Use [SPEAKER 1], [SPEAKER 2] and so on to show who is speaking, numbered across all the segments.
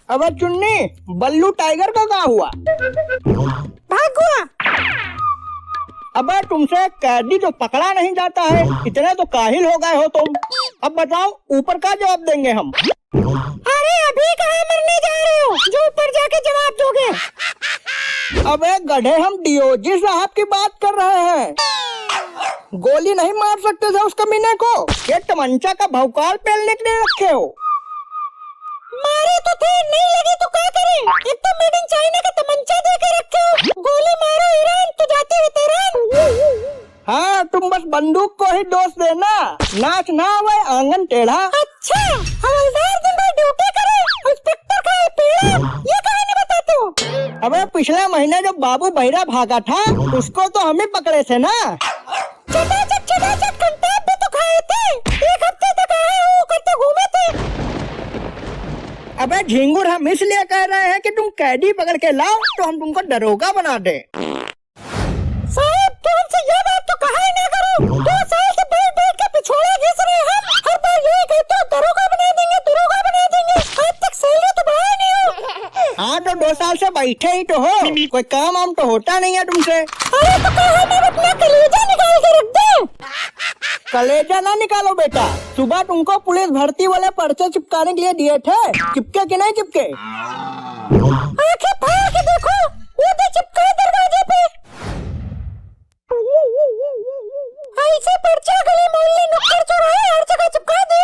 [SPEAKER 1] अबे चुन्नी, बल्लू टाइगर का क्या हुआ?
[SPEAKER 2] भाग हुआ।
[SPEAKER 1] अबे तुमसे कैदी तो पकड़ा नहीं जाता है, इतने तो काहिल हो गए हो तुम। अब बताओ ऊपर का जवाब देंगे हम?
[SPEAKER 2] अरे अभी कहाँ मरने जा रहे हो जो ऊपर जाके जवाब दोगे?
[SPEAKER 1] अबे गधे, हम डीओजी साहब की बात कर रहे हैं। गोली नहीं मार सकते थे उस कमीने को? ये तमंचा का भौकाल पेलने के लिए रखे हो?
[SPEAKER 2] मारे तो थे, नहीं लगे तो क्या करें? एक तो मेड इन चाइना का तमंचा दे के रखे हो। गोली मारो ईरान तो जाते वेतरान।
[SPEAKER 1] हाँ, तुम बस बंदूक को ही दोष देना, नाच ना आवे आंगन टेढ़ा।
[SPEAKER 2] अच्छा, हवलदार दिन भर ड्यूटी करे, इंस्पेक्टर का है पेड़ा, ये कहानी बताते हो?
[SPEAKER 1] अबे पिछले महीने जो बाबू बहिरा भागा था, उसको तो हम ही पकड़े थे ना।
[SPEAKER 2] चटाचट कंटाप भी तो खाए थे। एक हफ्ते तक आए हो करते घूमे थे।
[SPEAKER 1] अबे झिंगुर, हम इसलिए कह रहे हैं कि तुम कैदी पकड़ के लाओ तो हम तुमको दरोगा बना दे।
[SPEAKER 2] साहब, तुमसे ये बात तो कहा ही ना करो। 2 साल से बैठ के पिछोड़ा घिस रहे हम। हर बार यही कहते हो दरोगा बना देंगे, दरोगा बना देंगे। आज तक सैलरी तो बढ़ाया नहीं हो।
[SPEAKER 1] हाँ तो 2 साल से बैठे ही तो हो, कोई काम वाम तो होता नहीं है तुमसे।
[SPEAKER 2] अरे तो कहा मैं अपना कलेजा निकाल के रख दे।
[SPEAKER 1] कलेजा ना निकालो बेटा, सुबह तुमको पुलिस भर्ती वाले पर्चे चिपकाने के लिए दिए थे, चिपके कि नहीं चिपके?
[SPEAKER 2] आंखें फाड़ के देखो, वो तो चिपका दरवाजे पे। ऐसे पर्चा गली मोहल्ले नुक्कड़ चौराहे हर जगह चिपका दे।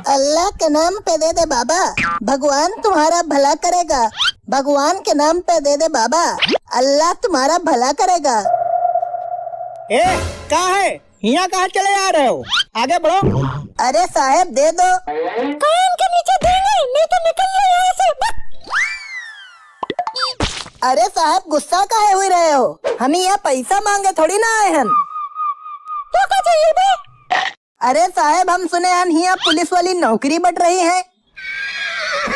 [SPEAKER 3] अल्लाह के नाम पे दे दे बाबा, भगवान तुम्हारा भला करेगा। भगवान के नाम पे दे दे बाबा, अल्लाह तुम्हारा भला करेगा।
[SPEAKER 1] ए, कहाँ है? यहाँ कहाँ चले आ रहे हो? आगे बढ़ो।
[SPEAKER 3] अरे साहब दे दो।
[SPEAKER 2] कान के नीचे देंगे, नहीं तो निकल लो यहाँ से।
[SPEAKER 3] अरे साहब गुस्सा काहे हुई रहे हो? हम यहाँ पैसा मांगे थोड़ी ना आए हैं।
[SPEAKER 2] तो क्या चाहिए बे?
[SPEAKER 3] अरे साहब, हम सुने हैं यहाँ पुलिस वाली नौकरी बट रही है।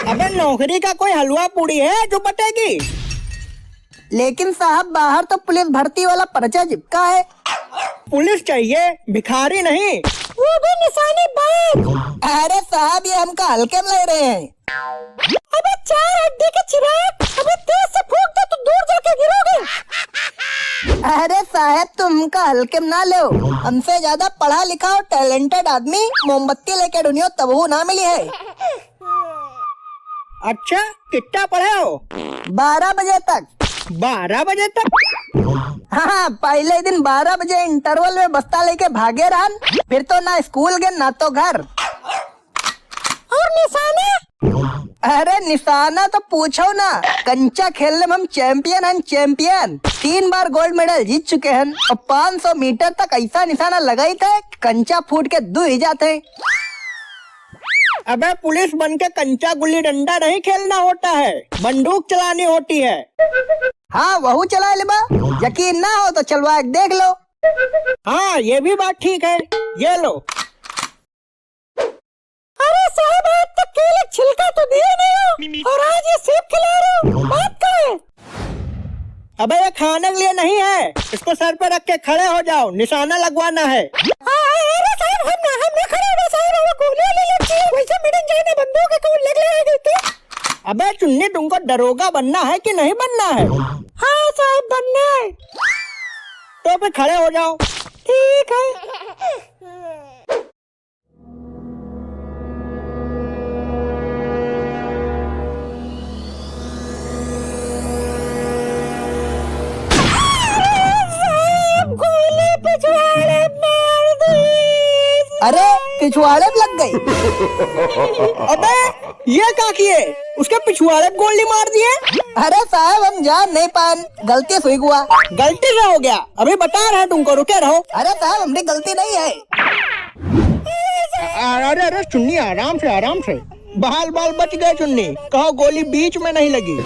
[SPEAKER 1] अबे नौकरी का कोई हलवा पूरी है जो बटेगी?
[SPEAKER 3] लेकिन साहब बाहर तो पुलिस भर्ती वाला पर्चा चिपका है।
[SPEAKER 1] पुलिस चाहिए, भिखारी नहीं।
[SPEAKER 2] वो भी निशाने बाज।
[SPEAKER 3] अरे साहब, ये हमका हल्के में ले रहे हैं।
[SPEAKER 2] अबे 4 हड्डी के चिराग, अबे तेज से फूंक दे तो दूर जाके गिरोगे।
[SPEAKER 3] अरे साहब, तुमका हल्के में ना लो। हमसे ज्यादा पढ़ा लिखा और टैलेंटेड आदमी मोमबत्ती लेके ढूंढियो तब वो ना मिली है।
[SPEAKER 1] अच्छा, कितना पढ़े हो?
[SPEAKER 3] 12 बजे तक।
[SPEAKER 1] 12 बजे तक?
[SPEAKER 3] हाँ, पहले दिन 12 बजे इंटरवल में बस्ता लेके भागे रहन, फिर तो ना स्कूल गए ना तो घर।
[SPEAKER 2] और निशाना?
[SPEAKER 3] अरे निशाना तो पूछो ना, कंचा खेलने में हम चैंपियन हैं, चैंपियन। 3 बार गोल्ड मेडल जीत चुके हैं और 500 मीटर तक ऐसा निशाना लगाई थे, कंचा फूट के दू ही जाते।
[SPEAKER 1] अबे पुलिस बन के कंचा गुल्ली डंडा नहीं खेलना होता है, बंदूक चलानी होती है।
[SPEAKER 3] हाँ, वहू चला ले बा। यकीन ना हो तो चलवा के देख लो।
[SPEAKER 1] हाँ, ये भी बात ठीक है, ये लो।
[SPEAKER 2] अरे साहब, आज तक केले छिलका तो दिया नहीं हो और आज ये सेब खिला रहे हो, बात क्या है?
[SPEAKER 1] अबे ये खाने के लिए नहीं है, इसको सर पे रख के खड़े हो जाओ, निशाना लगवाना है।
[SPEAKER 2] अरे साहब, हम ना खड़े हो साहब, वो गोलियां ले लेती है, वैसे मिडन जाने बंदूक को लग गए थे।
[SPEAKER 1] अबे चुन्नी, तुमको दरोगा बनना है कि नहीं बनना है?
[SPEAKER 2] हाँ साहब, बनना है।
[SPEAKER 1] तो फिर खड़े हो जाओ।
[SPEAKER 2] ठीक है।
[SPEAKER 3] अरे पिछवाड़े में लग गई।
[SPEAKER 1] अबे ये क्या किए? उसके पिछवाड़े गोली मार दिए।
[SPEAKER 3] अरे साहब, हम जान नहीं पान, गलती से हुआ।
[SPEAKER 1] गलती से हो गया, अभी बता रहे तुमको, रुके रहो।
[SPEAKER 3] अरे साहब, हमने गलती नहीं है।
[SPEAKER 1] अरे अरे चुन्नी, आराम से आराम से, बाल बाल बच गए चुन्नी। कहो गोली बीच में नहीं लगी।